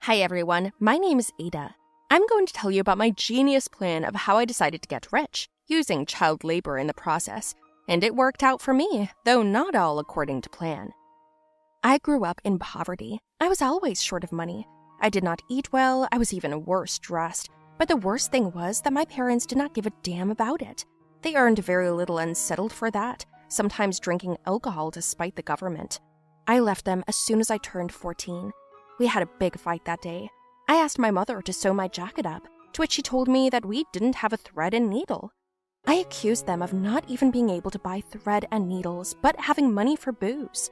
Hi everyone, my name is Ada. I'm going to tell you about my genius plan of how I decided to get rich, using child labor in the process. And it worked out for me, though not all according to plan. I grew up in poverty. I was always short of money. I did not eat well, I was even worse dressed. But the worst thing was that my parents did not give a damn about it. They earned very little and settled for that, sometimes drinking alcohol to spite the government. I left them as soon as I turned 14. We had a big fight that day. I asked my mother to sew my jacket up, to which she told me that we didn't have a thread and needle. I accused them of not even being able to buy thread and needles, but having money for booze.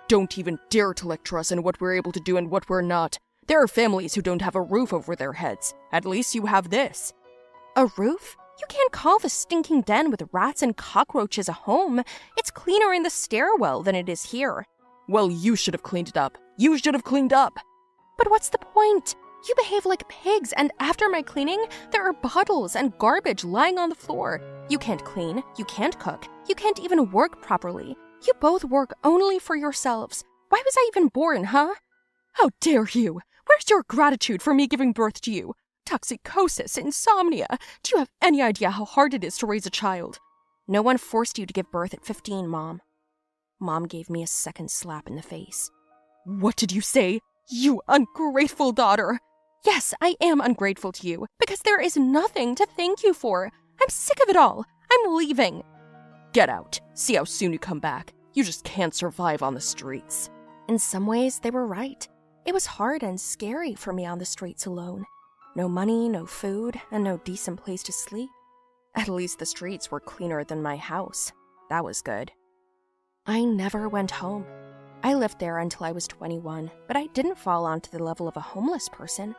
Don't even dare to lecture us on what we're able to do and what we're not. There are families who don't have a roof over their heads. At least you have this. A roof? You can't call the stinking den with rats and cockroaches a home. It's cleaner in the stairwell than it is here. Well, you should have cleaned it up. You should have cleaned up. But what's the point? You behave like pigs, and after my cleaning, there are bottles and garbage lying on the floor. You can't clean, you can't cook, you can't even work properly. You both work only for yourselves. Why was I even born, huh? How dare you? Where's your gratitude for me giving birth to you? Toxicosis, insomnia. Do you have any idea how hard it is to raise a child? No one forced you to give birth at 15, Mom. Mom gave me a second slap in the face. What did you say? You ungrateful daughter! Yes, I am ungrateful to you, because there is nothing to thank you for. I'm sick of it all. I'm leaving. Get out. See how soon you come back. You just can't survive on the streets. In some ways, they were right. It was hard and scary for me on the streets alone. No money, no food, and no decent place to sleep. At least the streets were cleaner than my house. That was good. I never went home. I lived there until I was 21, but I didn't fall onto the level of a homeless person.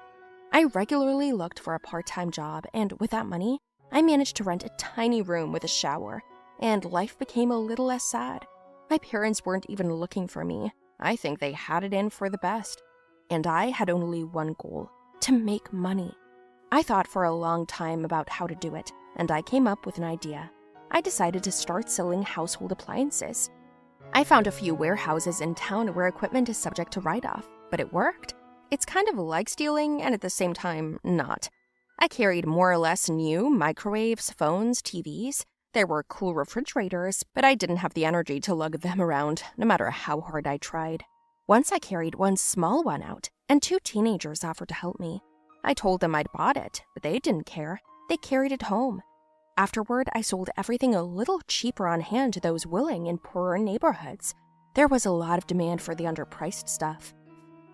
I regularly looked for a part-time job, and with that money, I managed to rent a tiny room with a shower, and life became a little less sad. My parents weren't even looking for me. I think they had it in for the best. And I had only one goal: to make money. I thought for a long time about how to do it, and I came up with an idea. I decided to start selling household appliances. I found a few warehouses in town where equipment is subject to write-off, but it worked. It's kind of like stealing, and at the same time, not. I carried more or less new microwaves, phones, TVs. There were cool refrigerators, but I didn't have the energy to lug them around, no matter how hard I tried. Once I carried one small one out, and 2 teenagers offered to help me. I told them I'd bought it, but they didn't care. They carried it home. Afterward, I sold everything a little cheaper on hand to those willing in poorer neighborhoods. There was a lot of demand for the underpriced stuff.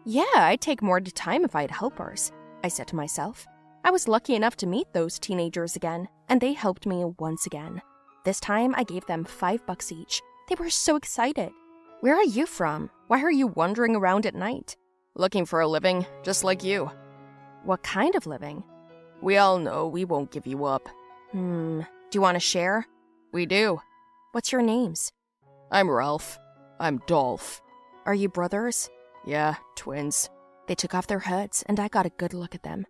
Yeah, I'd take more time if I had helpers, I said to myself. I was lucky enough to meet those teenagers again, and they helped me once again. This time, I gave them $5 each. They were so excited. Where are you from? Why are you wandering around at night? Looking for a living, just like you. What kind of living? We all know we won't give you up. Do you want to share? We do. What's your names? I'm Ralph. I'm Dolph. Are you brothers? Yeah, twins. They took off their hoods, and I got a good look at them.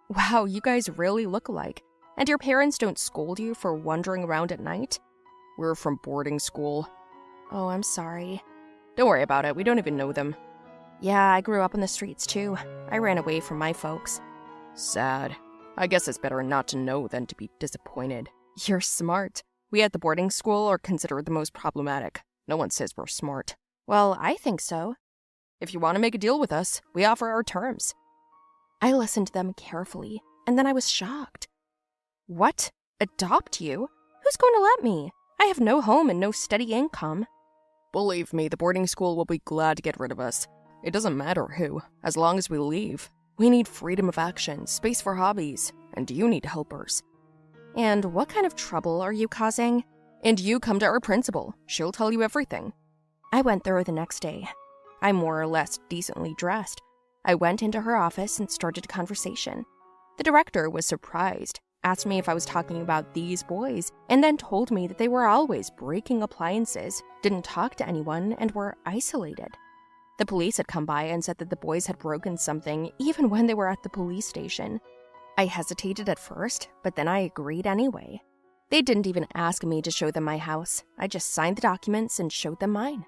Wow, you guys really look alike. And your parents don't scold you for wandering around at night? We're from boarding school. Oh, I'm sorry. Don't worry about it, we don't even know them. Yeah, I grew up on the streets too. I ran away from my folks. Sad. I guess it's better not to know than to be disappointed. You're smart. We at the boarding school are considered the most problematic. No one says we're smart. Well, I think so. If you want to make a deal with us, we offer our terms. I listened to them carefully, and then I was shocked. What? Adopt you? Who's going to let me? I have no home and no steady income. Believe me, the boarding school will be glad to get rid of us. It doesn't matter who, as long as we leave. We need freedom of action, space for hobbies, and you need helpers. And what kind of trouble are you causing? And you come to our principal. She'll tell you everything. I went there the next day. I more or less decently dressed. I went into her office and started a conversation. The director was surprised, asked me if I was talking about these boys, and then told me that they were always breaking appliances, didn't talk to anyone, and were isolated. The police had come by and said that the boys had broken something even when they were at the police station. I hesitated at first, but then I agreed anyway. They didn't even ask me to show them my house. I just signed the documents and showed them mine.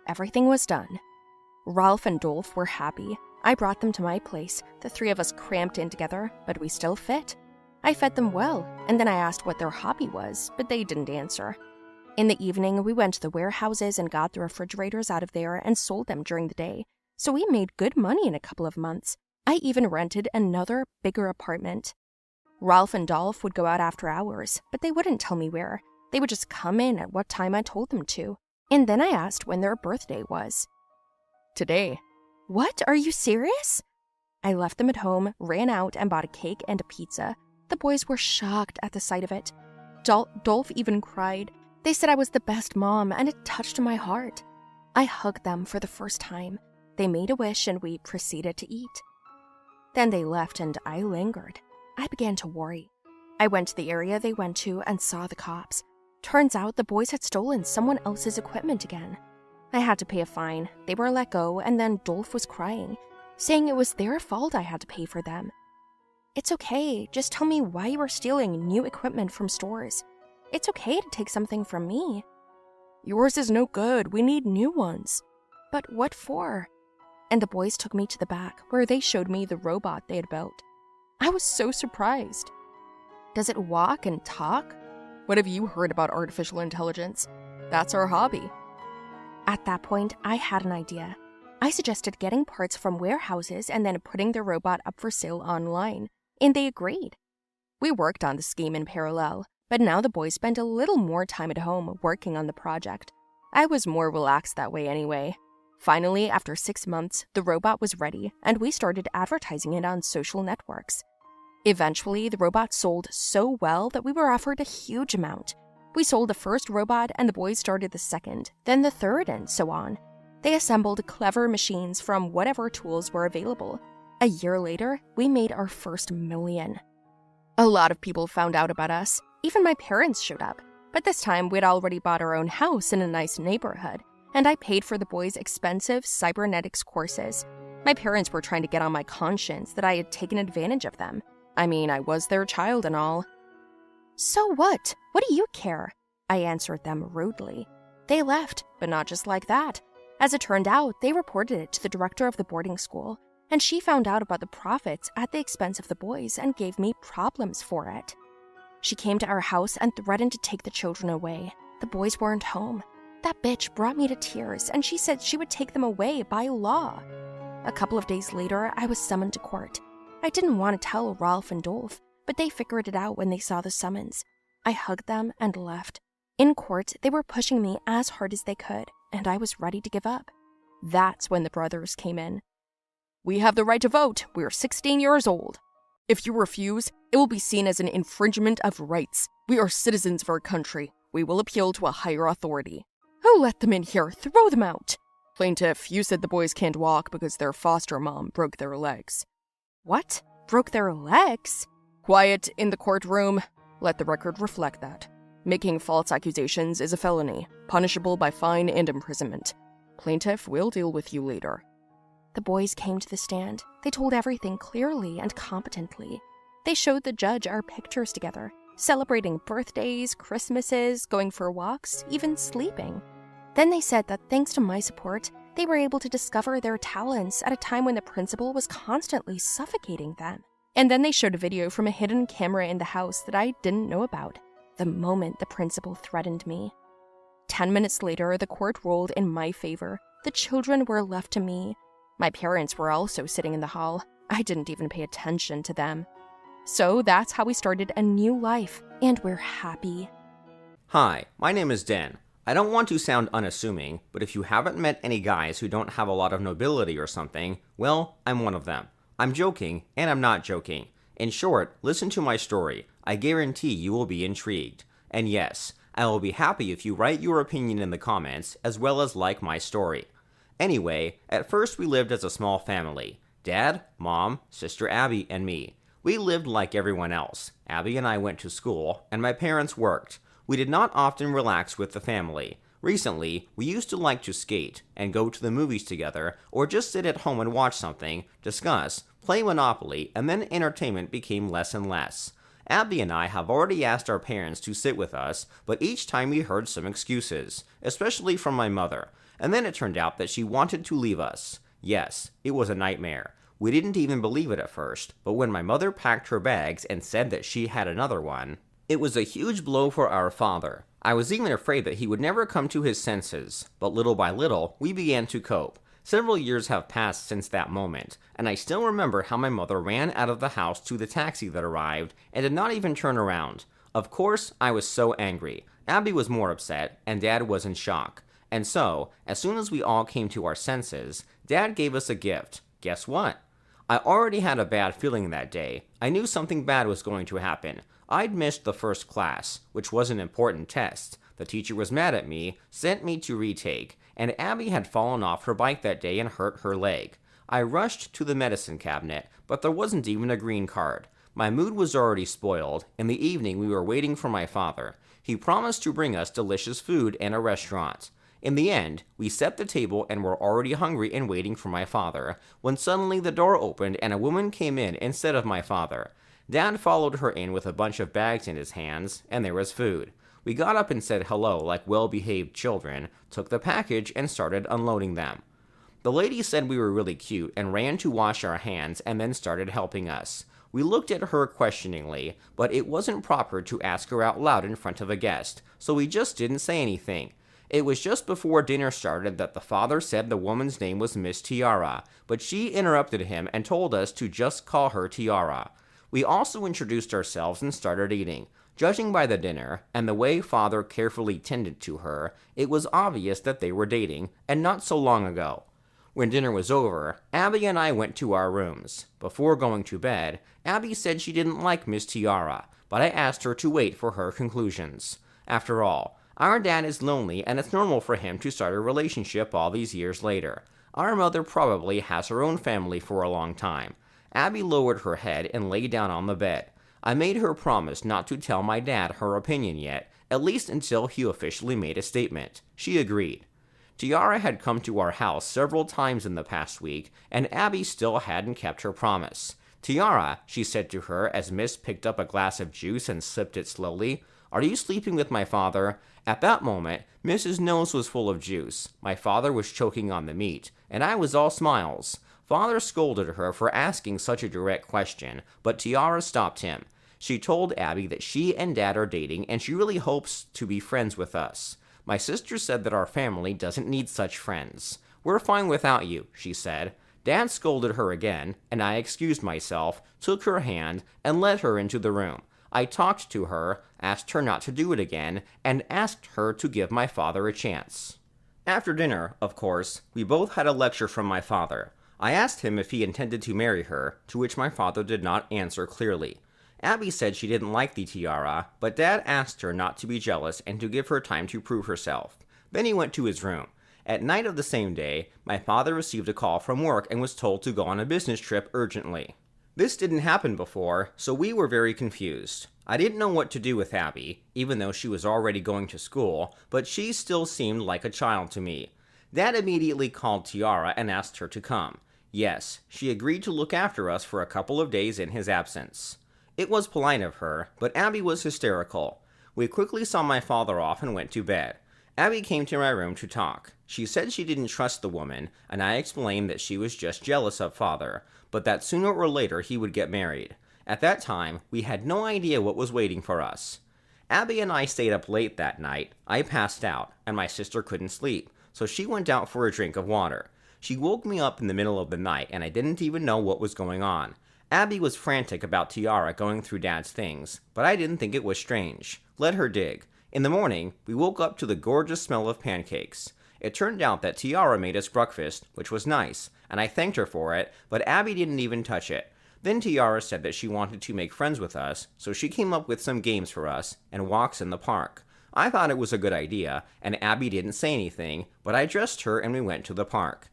Everything was done. Ralph and Dolph were happy. I brought them to my place, the three of us cramped in together, but we still fit. I fed them well, and then I asked what their hobby was, but they didn't answer. In the evening, we went to the warehouses and got the refrigerators out of there and sold them during the day, so we made good money in a couple of months. I even rented another, bigger apartment. Ralph and Dolph would go out after hours, but they wouldn't tell me where. They would just come in at what time I told them to, and then I asked when their birthday was. Today. What? Are you serious? I left them at home, ran out, and bought a cake and a pizza. The boys were shocked at the sight of it. Dolph even cried. They said I was the best mom, and it touched my heart. I hugged them for the first time. They made a wish, and we proceeded to eat. Then they left, and I lingered. I began to worry. I went to the area they went to and saw the cops. Turns out the boys had stolen someone else's equipment again. I had to pay a fine. They were let go, and then Dolph was crying, saying it was their fault I had to pay for them. It's okay, just tell me why you were stealing new equipment from stores. It's okay to take something from me. Yours is no good, we need new ones. But what for? And the boys took me to the back, where they showed me the robot they had built. I was so surprised. Does it walk and talk? What have you heard about artificial intelligence? That's our hobby. At that point, I had an idea. I suggested getting parts from warehouses and then putting the robot up for sale online, and they agreed. We worked on the scheme in parallel, but now the boys spent a little more time at home working on the project. I was more relaxed that way anyway. Finally, after 6 months, the robot was ready, and we started advertising it on social networks. Eventually, the robot sold so well that we were offered a huge amount. We sold the first robot, and the boys started the second, then the third, and so on. They assembled clever machines from whatever tools were available. A year later, we made our first million. A lot of people found out about us. Even my parents showed up. But this time, we'd already bought our own house in a nice neighborhood, and I paid for the boys' expensive cybernetics courses. My parents were trying to get on my conscience that I had taken advantage of them. I mean, I was their child and all. So what? What do you care? I answered them rudely. They left, but not just like that. As it turned out, they reported it to the director of the boarding school, and she found out about the profits at the expense of the boys and gave me problems for it. She came to our house and threatened to take the children away. The boys weren't home. That bitch brought me to tears, and she said she would take them away by law. A couple of days later, I was summoned to court. I didn't want to tell Ralph and Dolph, but they figured it out when they saw the summons. I hugged them and left. In court, they were pushing me as hard as they could, and I was ready to give up. That's when the brothers came in. We have the right to vote. We're 16 years old. If you refuse, it will be seen as an infringement of rights. We are citizens of our country. We will appeal to a higher authority. Who let them in here? Throw them out. Plaintiff, you said the boys can't walk because their foster mom broke their legs. What? Broke their legs? Quiet in the courtroom. Let the record reflect that. Making false accusations is a felony, punishable by fine and imprisonment. Plaintiff will deal with you later. The boys came to the stand. They told everything clearly and competently. They showed the judge our pictures together, celebrating birthdays, Christmases, going for walks, even sleeping. Then they said that thanks to my support, they were able to discover their talents at a time when the principal was constantly suffocating them. And then they showed a video from a hidden camera in the house that I didn't know about, the moment the principal threatened me. 10 minutes later, the court ruled in my favor. The children were left to me. My parents were also sitting in the hall. I didn't even pay attention to them. So that's how we started a new life, and we're happy. Hi, my name is Den. I don't want to sound unassuming, but if you haven't met any guys who don't have a lot of nobility or something, well, I'm one of them. I'm joking, and I'm not joking. In short, listen to my story. I guarantee you will be intrigued. And yes, I will be happy if you write your opinion in the comments, as well as like my story. Anyway, at first we lived as a small family. Dad, Mom, Sister Abby, and me. We lived like everyone else. Abby and I went to school, and my parents worked. We did not often relax with the family. Recently, we used to like to skate, and go to the movies together, or just sit at home and watch something, discuss, play Monopoly, and then entertainment became less and less. Abby and I have already asked our parents to sit with us, but each time we heard some excuses, especially from my mother, and then it turned out that she wanted to leave us. Yes, it was a nightmare. We didn't even believe it at first, but when my mother packed her bags and said that she had another one, it was a huge blow for our father. I was even afraid that he would never come to his senses, but little by little, we began to cope. Several years have passed since that moment, and I still remember how my mother ran out of the house to the taxi that arrived and did not even turn around. Of course, I was so angry. Abby was more upset, and Dad was in shock. And so, as soon as we all came to our senses, Dad gave us a gift. Guess what? I already had a bad feeling that day. I knew something bad was going to happen. I'd missed the first class, which was an important test. The teacher was mad at me, sent me to retake, and Abby had fallen off her bike that day and hurt her leg. I rushed to the medicine cabinet, but there wasn't even a green card. My mood was already spoiled. In the evening, we were waiting for my father. He promised to bring us delicious food and a restaurant. In the end, we set the table and were already hungry and waiting for my father, when suddenly the door opened and a woman came in instead of my father. Dad followed her in with a bunch of bags in his hands, and there was food. We got up and said hello like well-behaved children, took the package, and started unloading them. The lady said we were really cute and ran to wash our hands and then started helping us. We looked at her questioningly, but it wasn't proper to ask her out loud in front of a guest, so we just didn't say anything. It was just before dinner started that the father said the woman's name was Miss Tiara, but she interrupted him and told us to just call her Tiara. We also introduced ourselves and started eating. Judging by the dinner, and the way father carefully tended to her, it was obvious that they were dating, and not so long ago. When dinner was over, Abby and I went to our rooms. Before going to bed, Abby said she didn't like Miss Tiara, but I asked her to wait for her conclusions. After all, our dad is lonely, and it's normal for him to start a relationship all these years later. Our mother probably has her own family for a long time. Abby lowered her head and lay down on the bed. I made her promise not to tell my dad her opinion yet, at least until he officially made a statement. She agreed. Tiara had come to our house several times in the past week, and Abby still hadn't kept her promise. Tiara, she said to her as Miss picked up a glass of juice and sipped it slowly, "Are you sleeping with my father?" At that moment, Mrs. nose was full of juice. My father was choking on the meat, and I was all smiles. Father scolded her for asking such a direct question, but Tiara stopped him. She told Abby that she and Dad are dating and she really hopes to be friends with us. My sister said that our family doesn't need such friends. "We're fine without you," she said. Dad scolded her again, and I excused myself, took her hand, and led her into the room. I talked to her, asked her not to do it again, and asked her to give my father a chance. After dinner, of course, we both had a lecture from my father. I asked him if he intended to marry her, to which my father did not answer clearly. Abby said she didn't like the tiara, but Dad asked her not to be jealous and to give her time to prove herself. Then he went to his room. At night of the same day, my father received a call from work and was told to go on a business trip urgently. This didn't happen before, so we were very confused. I didn't know what to do with Abby, even though she was already going to school, but she still seemed like a child to me. Dad immediately called Tiara and asked her to come. Yes, she agreed to look after us for a couple of days in his absence. It was polite of her, but Abby was hysterical. We quickly saw my father off and went to bed. Abby came to my room to talk. She said she didn't trust the woman, and I explained that she was just jealous of father, but that sooner or later he would get married. At that time, we had no idea what was waiting for us. Abby and I stayed up late that night. I passed out, and my sister couldn't sleep, so she went out for a drink of water. She woke me up in the middle of the night, and I didn't even know what was going on. Abby was frantic about Tiara going through Dad's things, but I didn't think it was strange. Let her dig. In the morning, we woke up to the gorgeous smell of pancakes. It turned out that Tiara made us breakfast, which was nice, and I thanked her for it, but Abby didn't even touch it. Then Tiara said that she wanted to make friends with us, so she came up with some games for us and walks in the park. I thought it was a good idea, and Abby didn't say anything, but I dressed her and we went to the park.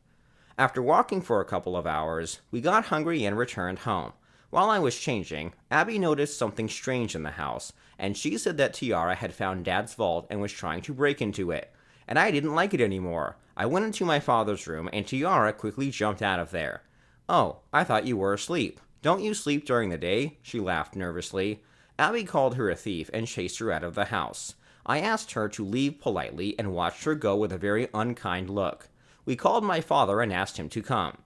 After walking for a couple of hours, we got hungry and returned home. While I was changing, Abby noticed something strange in the house, and she said that Tiara had found Dad's vault and was trying to break into it. And I didn't like it anymore. I went into my father's room, and Tiara quickly jumped out of there. "Oh, I thought you were asleep. Don't you sleep during the day?" She laughed nervously. Abby called her a thief and chased her out of the house. I asked her to leave politely and watched her go with a very unkind look. We called my father and asked him to come.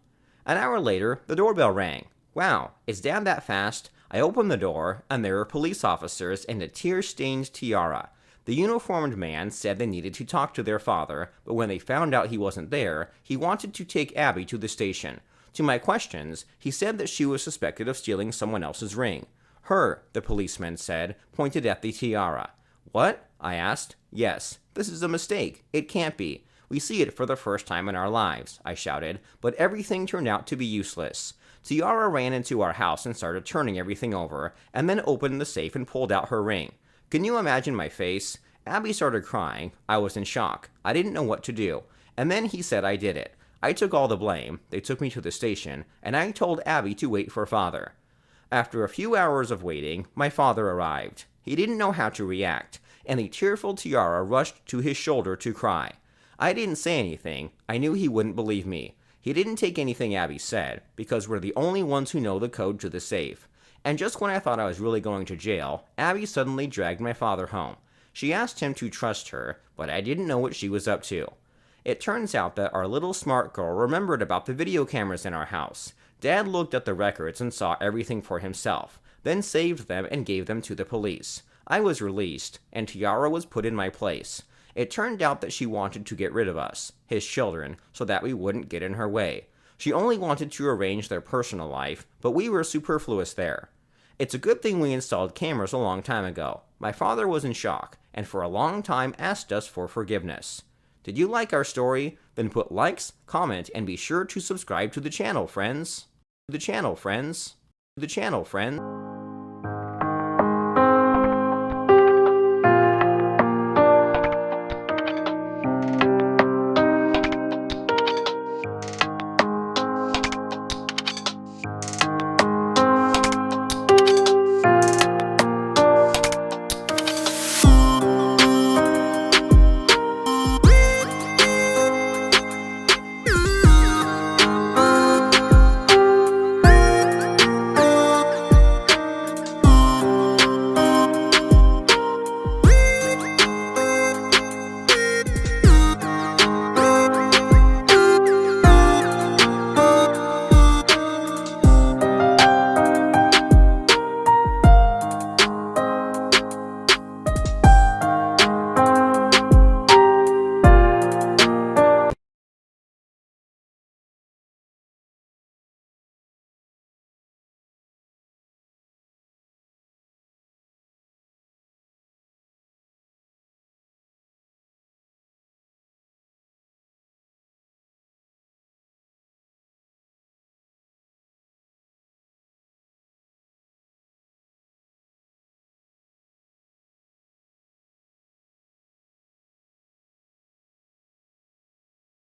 An hour later, the doorbell rang. Wow, is Dad that fast? I opened the door, and there were police officers and a tear-stained tiara. The uniformed man said they needed to talk to their father, but when they found out he wasn't there, he wanted to take Abby to the station. To my questions, he said that she was suspected of stealing someone else's ring. Her, the policeman said, pointed at the tiara. What? I asked. Yes, this is a mistake. It can't be. We see it for the first time in our lives, I shouted, but everything turned out to be useless. Tiara ran into our house and started turning everything over, and then opened the safe and pulled out her ring. Can you imagine my face? Abby started crying. I was in shock. I didn't know what to do. And then he said I did it. I took all the blame. They took me to the station, and I told Abby to wait for father. After a few hours of waiting, my father arrived. He didn't know how to react, and the tearful Tiara rushed to his shoulder to cry. I didn't say anything. I knew he wouldn't believe me. He didn't take anything Abby said, because we're the only ones who know the code to the safe. And just when I thought I was really going to jail, Abby suddenly dragged my father home. She asked him to trust her, but I didn't know what she was up to. It turns out that our little smart girl remembered about the video cameras in our house. Dad looked at the records and saw everything for himself, then saved them and gave them to the police. I was released, and Tiara was put in my place. It turned out that she wanted to get rid of us, his children, so that we wouldn't get in her way. She only wanted to arrange their personal life, but we were superfluous there. It's a good thing we installed cameras a long time ago. My father was in shock, and for a long time asked us for forgiveness. Did you like our story? Then put likes, comment, and be sure to subscribe to the channel, friends. The channel, friends.